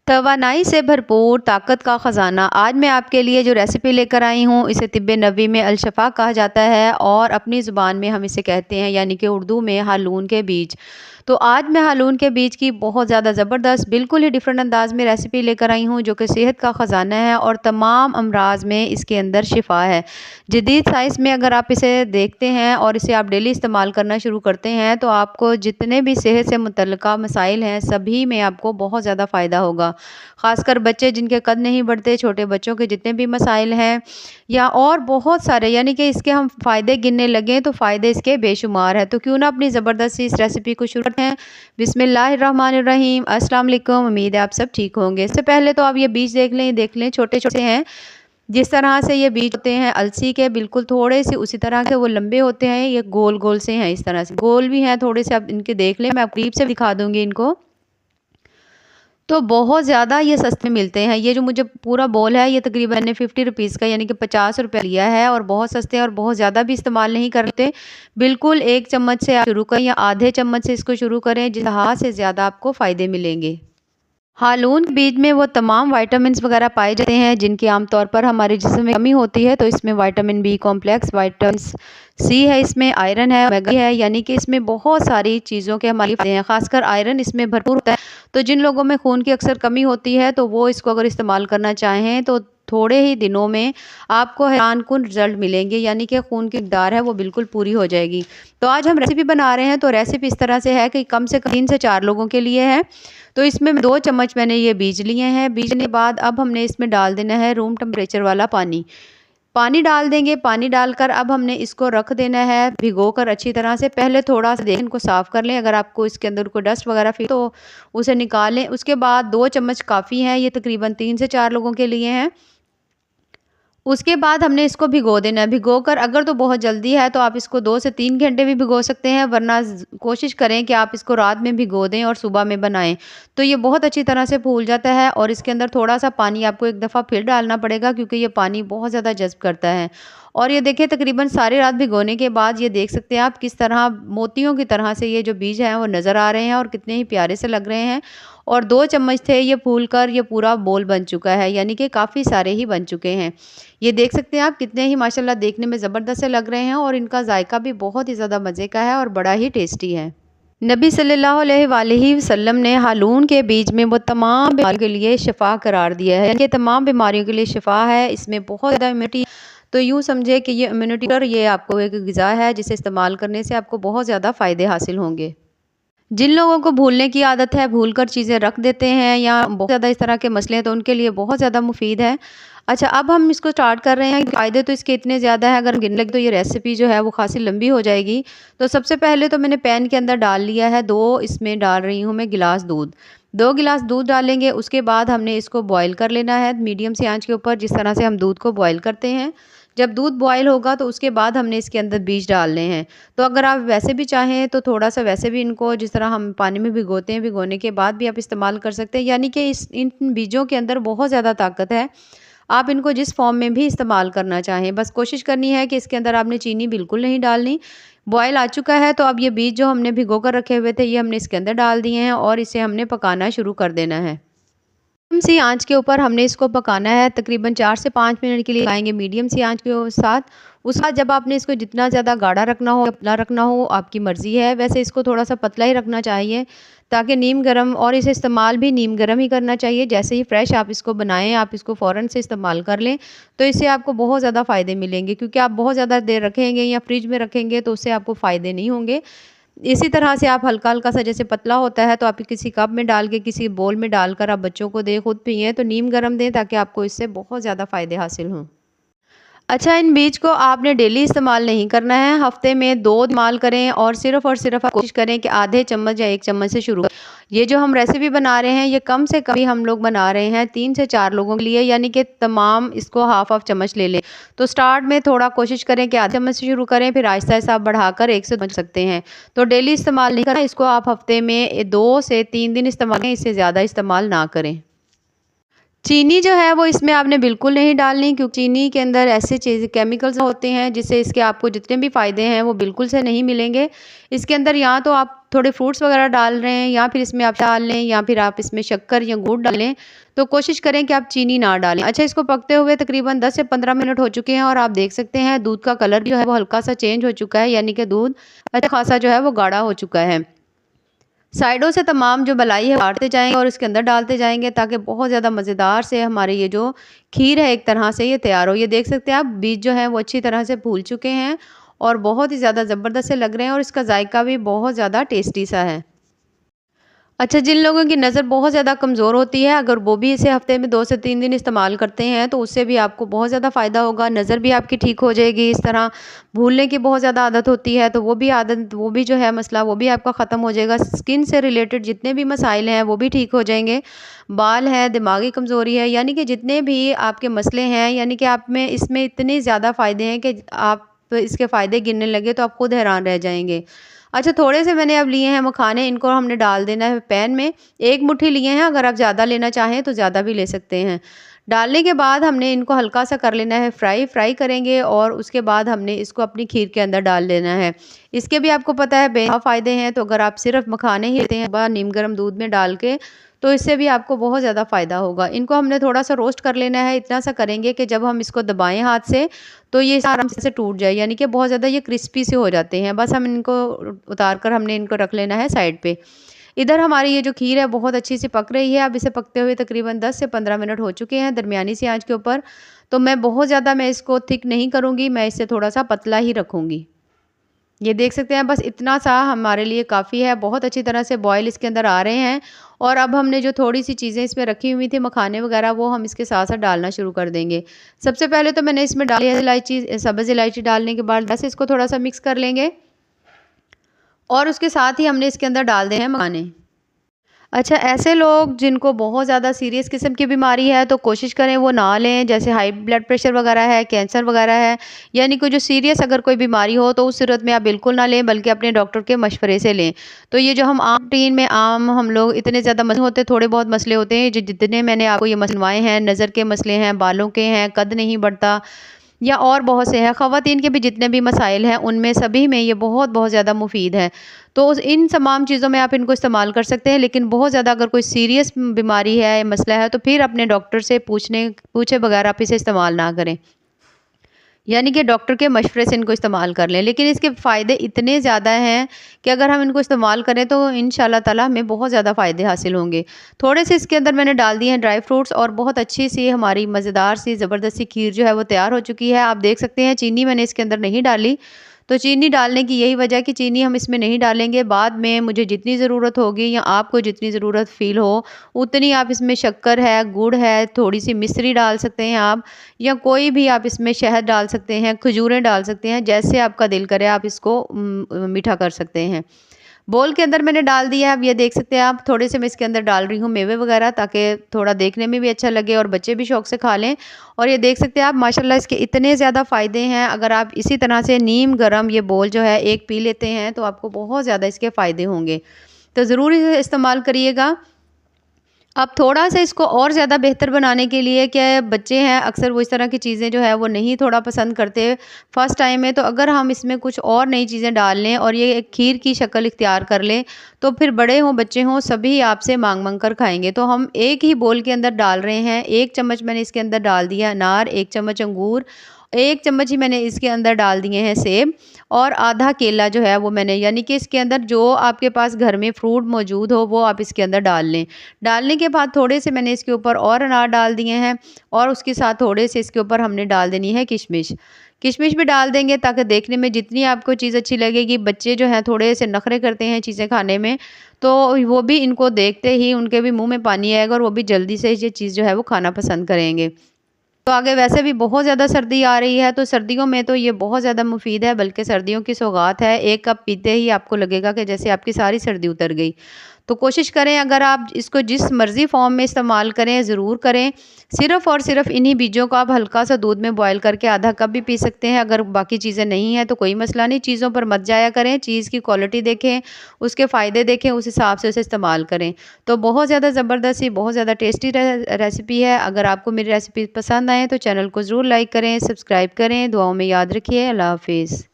तवानाई से भरपूर ताकत का ख़जाना। आज मैं आपके लिए जो रेसिपी लेकर आई हूँ, इसे तिब्बे नबवी में अलशफ़ा कहा जाता है और अपनी ज़ुबान में हम इसे कहते हैं, यानी कि उर्दू में हालून के बीज। तो आज मैं हालून के बीज की बहुत ज़्यादा ज़बरदस्त, बिल्कुल ही डिफरेंट अंदाज़ में रेसिपी लेकर आई हूँ, जो कि सेहत का ख़जाना है और तमाम अमराज़ में इसके अंदर शिफा है। जदीद साइंस में अगर आप इसे देखते हैं और इसे आप डेली इस्तेमाल करना शुरू करते हैं, तो आपको जितने भी सेहत से मुतल्लिका मसाइल हैं, सभी में आपको बहुत ज़्यादा फ़ायदा होगा। ख़ासकर बच्चे जिनके कद नहीं बढ़ते, छोटे बच्चों के जितने भी मसाइल हैं या और बहुत सारे, यानी कि इसके हम फ़ायदे गिनने लगें तो फ़ायदे इसके बेशुमार हैं। तो क्यों ना अपनी ज़बरदस्त इस रेसिपी को शुरू करते हैं। बिस्मिल्लाहिर्रहमानिर्रहीम। अस्सलाम वालेकुम। उम्मीद है आप सब ठीक होंगे। इससे पहले तो आप ये बीज देख लें छोटे-छोटे हैं। जिस तरह से ये बीज होते हैं अलसी के, बिल्कुल थोड़े से उसी तरह के वो लंबे होते हैं, ये गोल-गोल से हैं, इस तरह से। गोल भी हैं थोड़े से, आप इनके देख लें, मैं आपको करीब से दिखा दूँगी इनको। तो बहुत ज़्यादा ये सस्ते मिलते हैं। ये जो मुझे पूरा बोल है, ये तकरीबन मैंने 50 रुपीज़ का, यानी कि 50 रुपये लिया है और बहुत सस्ते हैं और बहुत ज़्यादा भी इस्तेमाल नहीं करते। बिल्कुल 1 चम्मच से आप शुरू करें या आधे चम्मच से इसको शुरू करें, जिस तरह से ज़्यादा आपको फ़ायदे मिलेंगे। हालून के बीज में वो तमाम विटामिन्स वगैरह पाए जाते हैं जिनकी आमतौर पर हमारे जिस्म में कमी होती है। तो इसमें vitamin B complex, vitamin C है, इसमें आयरन है, ओमेगा है, यानी कि इसमें बहुत सारी चीज़ों के हमारे फायदे हैं। खासकर आयरन इसमें भरपूर होता है। तो जिन लोगों में खून की अक्सर कमी होती है, तो वो इसको अगर इस्तेमाल करना चाहें तो थोड़े ही दिनों में आपको हैरानकुन रिजल्ट मिलेंगे, यानी कि खून की मकदार है वो बिल्कुल पूरी हो जाएगी। तो आज हम रेसिपी बना रहे हैं, तो रेसिपी इस तरह से है कि कम से कम 3 से 4 लोगों के लिए है। तो इसमें 2 चम्मच मैंने ये बीज लिए हैं। बीजने के बाद अब हमने इसमें डाल देना है रूम टेम्परेचर वाला पानी। पानी डाल देंगे, पानी डालकर अब हमने इसको रख देना है भिगोकर अच्छी तरह से। पहले थोड़ा-सा देख इनको साफ़ कर लें, अगर आपको इसके अंदर कोई डस्ट वगैरह फील तो उसे निकाल लें। उसके बाद 2 चम्मच काफ़ी हैं, ये तकरीबन 3 से 4 लोगों के लिए हैं। उसके बाद हमने इसको भिगो देना है। भिगोकर अगर तो बहुत जल्दी है तो आप इसको 2 से 3 घंटे भी भिगो सकते हैं, वरना कोशिश करें कि आप इसको रात में भिगो दें और सुबह में बनाएं। तो ये बहुत अच्छी तरह से फूल जाता है और इसके अंदर थोड़ा-सा पानी आपको एक दफ़ा फिर डालना पड़ेगा, क्योंकि ये पानी बहुत ज़्यादा जज़्ब करता है। और ये देखिए तकरीबन सारी रात भिगोने के बाद ये देख सकते हैं आप किस तरह मोतियों की तरह से ये जो बीज हैं वो नज़र आ रहे हैं और कितने ही प्यारे से लग रहे हैं। और 2 चम्मच थे, ये फूलकर ये पूरा बोल बन चुका है, यानी कि काफ़ी सारे ही बन चुके हैं। ये देख सकते हैं आप कितने ही माशाल्लाह देखने में ज़बरदस्त से लग रहे हैं और इनका जायका भी बहुत ही ज़्यादा मज़े का है और बड़ा ही टेस्टी है। नबी सल्लल्लाहु अलैहि वसल्लम ने हालून के बीज में वो तमाम बीमारियों के लिए शिफा करार दिया है, यानी तमाम बीमारियों के लिए शिफा है। इसमें बहुत ज़्यादा इम्यूनिटी, तो यूँ समझे कि ये इम्यूनिटी और ये आपको एक ग़िज़ा है जिसे इस्तेमाल करने से आपको बहुत ज़्यादा फ़ायदे हासिल होंगे। जिन लोगों को भूलने की आदत है, भूलकर चीज़ें रख देते हैं या बहुत ज़्यादा इस तरह के मसले हैं, तो उनके लिए बहुत ज़्यादा मुफ़ीद है। अच्छा, अब हम इसको स्टार्ट कर रहे हैं। फ़ायदे तो इसके इतने ज़्यादा हैं, अगर गिनने लगे तो ये रेसिपी जो है वो ख़ासी लंबी हो जाएगी। तो सबसे पहले तो मैंने पैन के अंदर डाल लिया है 2, इसमें डाल रही हूँ मैं गिलास दूध। 2 गिलास दूध डालेंगे, उसके बाद हमने इसको बॉयल कर लेना है मीडियम सी आँच के ऊपर, जिस तरह से हम दूध को बॉयल करते हैं। जब दूध बॉयल होगा तो उसके बाद हमने इसके अंदर बीज डालने हैं। तो अगर आप वैसे भी चाहें तो थोड़ा-सा वैसे भी इनको जिस तरह हम पानी में भिगोते हैं, भिगोने के बाद भी आप इस्तेमाल कर सकते हैं, यानी कि इन बीजों के अंदर बहुत ज़्यादा ताकत है। आप इनको जिस फॉर्म में भी इस्तेमाल करना चाहें, बस कोशिश करनी है कि इसके अंदर आपने चीनी बिल्कुल नहीं डालनी। बॉयल आ चुका है तो अब ये बीज जो हमने भिगो कर रखे हुए थे, ये हमने इसके अंदर डाल दिए हैं और इसे हमने पकाना शुरू कर देना है। मीडियम सी आँच के ऊपर हमने इसको पकाना है, तकरीबन 4 से 5 मिनट के लिए पकाएंगे मीडियम सी आँच के साथ। उसके बाद जब आपने इसको जितना ज़्यादा गाढ़ा रखना हो, पतला रखना हो, आपकी मर्ज़ी है। वैसे इसको थोड़ा-सा पतला ही रखना चाहिए, ताकि नीम गर्म, और इसे इस्तेमाल भी नीम गर्म ही करना चाहिए। जैसे ही फ्रेश आप इसको बनाएँ, आप इसको फ़ौरन से इस्तेमाल कर लें, तो इससे आपको बहुत ज़्यादा फ़ायदे मिलेंगे, क्योंकि आप बहुत ज़्यादा देर रखेंगे या फ्रिज में रखेंगे तो उससे आपको फ़ायदे नहीं होंगे। इसी तरह से आप हल्का-हल्का सा, जैसे पतला होता है, तो आप किसी कप में डाल के, किसी बोल में डालकर आप बच्चों को दें, खुद पिएँ, तो नीम गर्म दें ताकि आपको इससे बहुत ज़्यादा फ़ायदे हासिल हों। अच्छा, इन बीज को आपने डेली इस्तेमाल नहीं करना है, हफ्ते में 2 इस्तेमाल करें और सिर्फ़ आप कोशिश करें कि आधे चम्मच या 1 चम्मच से शुरू करें। ये जो हम रेसिपी बना रहे हैं, ये कम से कम ही हम लोग बना रहे हैं 3 से 4 लोगों के लिए, यानी कि तमाम इसको हाफ़ चम्मच ले लें। तो स्टार्ट में थोड़ा कोशिश करें कि आधे चम्मच से शुरू करें, फिर आहिस्ता-आहिस्ता आप बढ़ाकर 1 से 2 सकते हैं। तो डेली इस्तेमाल नहीं करना, इसको आप हफ्ते में 2 से 3 दिन इस्तेमाल करें, इससे ज़्यादा इस्तेमाल ना करें। चीनी जो है वो इसमें आपने बिल्कुल नहीं डालनी, क्योंकि चीनी के अंदर ऐसे चीज़ केमिकल्स होते हैं जिससे इसके आपको जितने भी फ़ायदे हैं वो बिल्कुल से नहीं मिलेंगे। इसके अंदर या तो आप थोड़े फ्रूट्स वगैरह डाल रहे हैं, या फिर इसमें आप डाल लें, या फिर आप इसमें शक्कर या गुड़ डालें, तो कोशिश करें कि आप चीनी ना डालें। अच्छा, इसको पकते हुए तकरीबन 10 से 15 मिनट हो चुके हैं और आप देख सकते हैं दूध का कलर जो है वो हल्का सा चेंज हो चुका है, यानी कि दूध अच्छा खासा जो है वो गाढ़ा हो चुका है। साइडों से तमाम जो मलाई है काटते जाएंगे और इसके अंदर डालते जाएंगे, ताकि बहुत ज़्यादा मज़ेदार से हमारे ये जो खीर है एक तरह से ये तैयार हो। ये देख सकते हैं आप, बीज जो है वो अच्छी तरह से फूल चुके हैं और बहुत ही ज़्यादा ज़बरदस्त से लग रहे हैं, और इसका जायका भी बहुत ज़्यादा टेस्टी सा है। अच्छा, जिन लोगों की नज़र बहुत ज़्यादा कमज़ोर होती है, अगर वो भी इसे हफ़्ते में 2 से 3 दिन इस्तेमाल करते हैं तो उससे भी आपको बहुत ज़्यादा फ़ायदा होगा। नज़र भी आपकी ठीक हो जाएगी। इस तरह भूलने की बहुत ज़्यादा आदत होती है, तो वो भी जो है मसला वो भी आपका ख़त्म हो जाएगा। स्किन से रिलेटेड जितने भी मसाइल हैं वो भी ठीक हो जाएंगे। बाल है, दिमागी कमज़ोरी है, यानी कि जितने भी आपके मसले हैं, यानी कि आप में इसमें इतने ज़्यादा फ़ायदे हैं कि आप इसके फ़ायदे गिनने लगे तो आप खुद हैरान रह जाएंगे। अच्छा, थोड़े से मैंने अब लिए हैं मखाने, इनको हमने डाल देना है पैन में। 1 मुट्ठी लिए हैं, अगर आप ज़्यादा लेना चाहें तो ज़्यादा भी ले सकते हैं। डालने के बाद हमने इनको हल्का-सा कर लेना है फ्राई करेंगे, और उसके बाद हमने इसको अपनी खीर के अंदर डाल देना है। इसके भी आपको पता है बेनहा फ़ायदे हैं, तो अगर आप सिर्फ़ मखाने ही लेते हैं नीम गर्म दूध में डाल के, तो इससे भी आपको बहुत ज़्यादा फ़ायदा होगा। इनको हमने थोड़ा-सा रोस्ट कर लेना है, इतना सा करेंगे कि जब हम इसको दबाएँ हाथ से तो ये आराम से टूट जाए, यानी कि बहुत ज़्यादा ये क्रिस्पी से हो जाते हैं। बस हम इनको उतार कर हमने इनको रख लेना है साइड पे। इधर हमारी ये जो खीर है बहुत अच्छी सी पक रही है। अब इसे पकते हुए तकरीबन 10 से 15 मिनट हो चुके हैं दरमियानी सी आँच के ऊपर। तो मैं बहुत ज़्यादा इसको थिक नहीं करूँगी, मैं इसे थोड़ा-सा पतला ही रखूँगी। ये देख सकते हैं, बस इतना सा हमारे लिए काफ़ी है। बहुत अच्छी तरह से बॉयल इसके अंदर आ रहे हैं, और अब हमने जो थोड़ी-सी चीज़ें इसमें रखी हुई थी मखाने वगैरह, वो हम इसके साथ-साथ डालना शुरू कर देंगे। सबसे पहले तो मैंने इसमें डाली है इलायची, सब्ज़ इलायची डालने के बाद बस इसको थोड़ा-सा मिक्स कर लेंगे, और उसके साथ ही हमने इसके अंदर डाल देने हैं मखाने। अच्छा, ऐसे लोग जिनको बहुत ज़्यादा सीरियस किस्म की बीमारी है तो कोशिश करें वो ना लें, जैसे हाई ब्लड प्रेशर वगैरह है, कैंसर वगैरह है, यानी कोई जो सीरियस अगर कोई बीमारी हो तो उस सूरत में आप बिल्कुल ना लें, बल्कि अपने डॉक्टर के मशवरे से लें। तो ये जो हम आम रूटीन में हम लोग इतने ज़्यादा मसले होते, थोड़े बहुत मसले होते हैं, जो जितने मैंने आपको ये मसलवाए हैं, नज़र के मसले हैं, बालों के हैं, कद नहीं बढ़ता, या और बहुत से हैं, ख़वातीन के भी जितने भी मसाइल हैं उनमें सभी में ये बहुत बहुत ज़्यादा मुफ़ीद है। तो इन तमाम चीज़ों में आप इनको इस्तेमाल कर सकते हैं, लेकिन बहुत ज़्यादा अगर कोई सीरियस बीमारी है, मसला है, तो फिर अपने डॉक्टर से पूछे बगैर आप इसे इस्तेमाल ना करें। यानी कि डॉक्टर के मशवरे से इनको इस्तेमाल कर लें। लेकिन इसके फ़ायदे इतने ज़्यादा हैं कि अगर हम इनको इस्तेमाल करें तो इंशाल्लाह ताला हमें बहुत ज़्यादा फ़ायदे हासिल होंगे। थोड़े से इसके अंदर मैंने डाल दिए हैं ड्राई फ्रूट्स, और बहुत अच्छी सी हमारी मज़ेदार सी ज़बरदस्त सी खीर जो है वो तैयार हो चुकी है। आप देख सकते हैं चीनी मैंने इसके अंदर नहीं डाली। तो चीनी डालने की यही वजह कि चीनी हम इसमें नहीं डालेंगे, बाद में मुझे जितनी ज़रूरत होगी या आपको जितनी ज़रूरत फ़ील हो उतनी आप इसमें शक्कर है, गुड़ है, थोड़ी-सी मिश्री डाल सकते हैं आप, या कोई भी आप इसमें शहद डाल सकते हैं, खजूरें डाल सकते हैं, जैसे आपका दिल करे आप इसको मीठा कर सकते हैं। बोल के अंदर मैंने डाल दिया है। अब ये देख सकते हैं आप, थोड़े से मैं इसके अंदर डाल रही हूँ मेवे वगैरह, ताकि थोड़ा देखने में भी अच्छा लगे और बच्चे भी शौक से खा लें। और ये देख सकते हैं आप, माशाल्लाह इसके इतने ज़्यादा फ़ायदे हैं। अगर आप इसी तरह से नीम गरम ये बोल जो है एक पी लेते हैं तो आपको बहुत ज़्यादा इसके फ़ायदे होंगे। तो ज़रूर इसे इस्तेमाल करिएगा। अब थोड़ा-सा इसको और ज़्यादा बेहतर बनाने के लिए, क्या बच्चे हैं अक्सर वो इस तरह की चीज़ें जो है वो नहीं थोड़ा पसंद करते फर्स्ट टाइम में, तो अगर हम इसमें कुछ और नई चीज़ें डाल लें और ये एक खीर की शक्ल इख्तियार कर लें, तो फिर बड़े हों बच्चे हों सभी आपसे माँग-माँग कर खाएँगे। तो हम एक ही बोल के अंदर डाल रहे हैं। 1 चम्मच मैंने इसके अंदर डाल दिया अनार, 1 चम्मच अंगूर, 1 चम्मच ही मैंने इसके अंदर डाल दिए हैं सेब, और आधा केला जो है वो मैंने, यानी कि इसके अंदर जो आपके पास घर में फ्रूट मौजूद हो वो आप इसके अंदर डाल लें। डालने के बाद थोड़े से मैंने इसके ऊपर और अनार डाल दिए हैं, और उसके साथ थोड़े से इसके ऊपर हमने डाल देनी है किशमिश। किशमिश भी डाल देंगे ताकि देखने में जितनी आपको चीज़ अच्छी लगेगी, बच्चे जो हैं थोड़े से नखरे करते हैं चीज़ें खाने में, तो वो भी इनको देखते ही उनके भी मुँह में पानी आएगा और वो भी जल्दी से ये चीज़ जो है वो खाना पसंद करेंगे। तो आगे वैसे भी बहुत ज़्यादा सर्दी आ रही है, तो सर्दियों में तो ये बहुत ज़्यादा मुफ़ीद है, बल्कि सर्दियों की सौगात है। 1 कप पीते ही आपको लगेगा कि जैसे आपकी सारी सर्दी उतर गई। तो कोशिश करें अगर आप इसको जिस मर्ज़ी फ़ॉर्म में इस्तेमाल करें ज़रूर करें। सिर्फ़ और सिर्फ़ इन्हीं बीजों को आप हल्का-सा दूध में बॉयल करके आधा कप भी पी सकते हैं। अगर बाकी चीज़ें नहीं हैं तो कोई मसला नहीं, चीज़ों पर मत जाया करें, चीज़ की क्वालिटी देखें, उसके फ़ायदे देखें, उस हिसाब से उसे इस्तेमाल करें। तो बहुत ज़्यादा ज़बरदस्त ही बहुत ज़्यादा टेस्टी रेसिपी है। अगर आपको मेरी रेसिपी पसंद आए तो चैनल को ज़रूर लाइक करें, सब्सक्राइब करें। दुआओं में याद रखिए। अल्लाह हाफ़िज़।